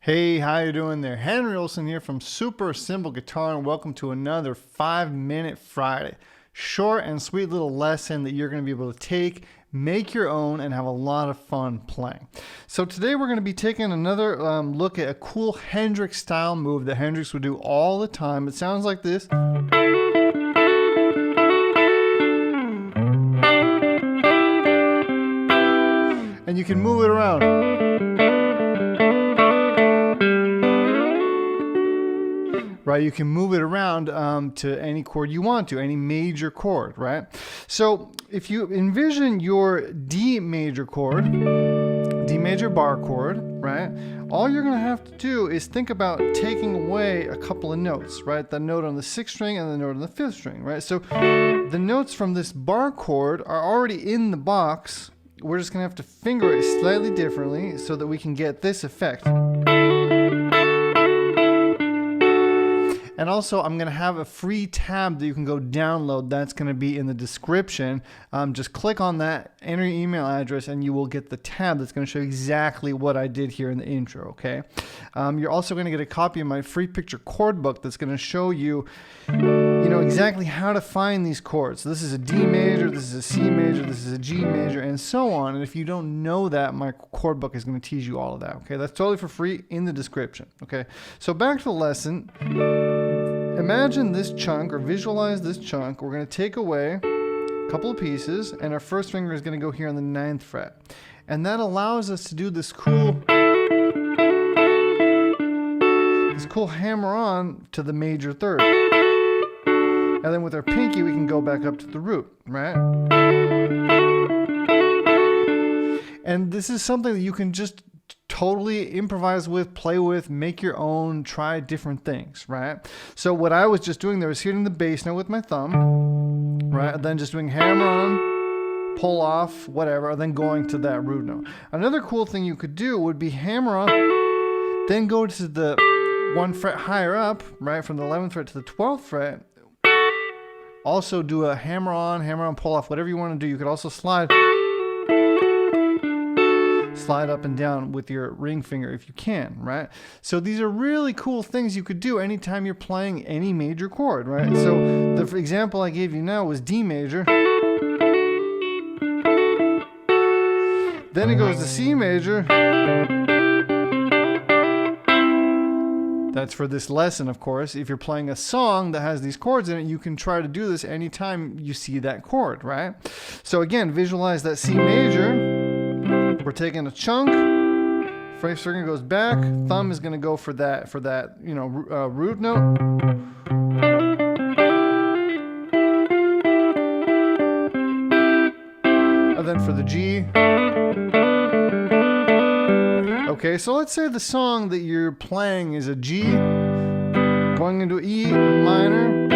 Hey, how you doing there? Henry Olsen here from Super Simple Guitar, and welcome to another 5-Minute Friday. Short and sweet little lesson that you're going to be able to take, make your own, and have a lot of fun playing. So today we're going to be taking another look at a cool Hendrix style move that Hendrix would do all the time. It sounds like this. And you can move it around. Right, you can move it around to any chord you want to, any major chord, right? So if you envision your D major chord, D major bar chord, right? All you're gonna have to do is think about taking away a couple of notes, right? The note on the 6th string and the note on the 5th string, right? So the notes from this bar chord are already in the box. We're just gonna have to finger it slightly differently so that we can get this effect. And also, I'm going to have a free tab that you can go download. That's going to be in the description. Just click on that, enter your email address, and you will get the tab that's going to show you exactly what I did here in the intro, okay? You're also going to get a copy of my free picture chord book that's going to show you, exactly how to find these chords. So this is a D major, this is a C major, this is a G major, and so on. And if you don't know that, my chord book is going to teach you all of that, okay? That's totally for free in the description, okay? So back to the lesson. Imagine this chunk, or visualize this chunk. We're going to take away a couple of pieces, and our first finger is going to go here on the 9th fret. And that allows us to do this cool hammer on to the major third. And then with our pinky, we can go back up to the root, right? And this is something that you can just totally improvise with, play with, make your own, try different things, right? So what I was just doing there was hitting the bass note with my thumb, right? And then just doing hammer on, pull off, whatever, and then going to that root note. Another cool thing you could do would be hammer on, then go to the 1 fret higher up, right? From the 11th fret to the 12th fret. Also do a hammer on, pull off, whatever you want to do. You could also slide up and down with your ring finger if you can, right? So these are really cool things you could do anytime you're playing any major chord, right? So the example I gave you now was D major. Then it goes to C major. That's for this lesson, of course. If you're playing a song that has these chords in it, you can try to do this anytime you see that chord, right? So again, visualize that C major. We're taking a chunk. First finger goes back. Thumb is going to go for that root note. And then for the G. Okay, so let's say the song that you're playing is a G, going into E minor,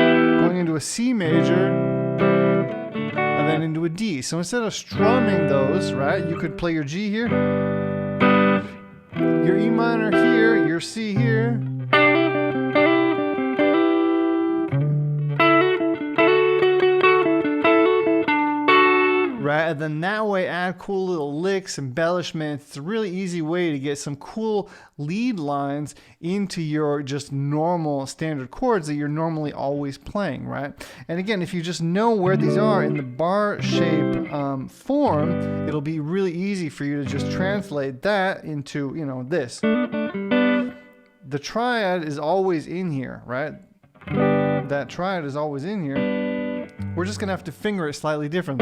going into a C major, and then into a D. So instead of strumming those, right, you could play your G here, your E minor here, your C here, right? And then that way add cool little licks, embellishments. It's a really easy way to get some cool lead lines into your just normal standard chords that you're normally always playing, right? And again, if you just know where these are in the bar shape form, it'll be really easy for you to just translate that into, this. The triad is always in here, right? That triad is always in here. We're just going to have to finger it slightly different.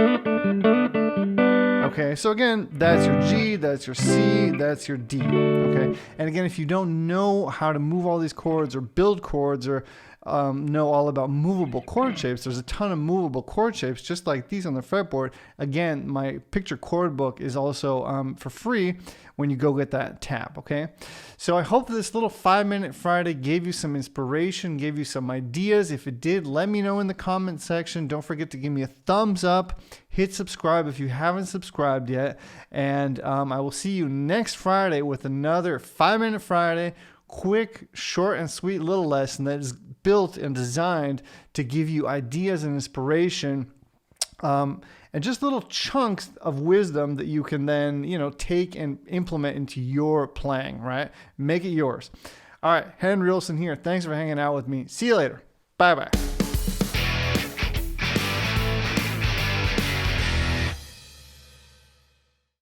Okay, so again, that's your G, that's your C, that's your D. Okay, and again, if you don't know how to move all these chords or build chords or know all about movable chord shapes, there's a ton of movable chord shapes just like these on the fretboard. Again, my picture chord book is also for free when you go get that tab, okay? So I hope this little 5-Minute Friday gave you some inspiration, gave you some ideas. If it did, let me know in the comment section. Don't forget to give me a thumbs up, hit subscribe if you haven't subscribed yet, and I will see you next Friday with another 5-Minute Friday. Quick, short, and sweet little lesson that is built and designed to give you ideas and inspiration. And and just little chunks of wisdom that you can then, you know, take and implement into your playing, right? Make it yours. All right, Henry Olsen here. Thanks for hanging out with me. See you later. Bye-bye.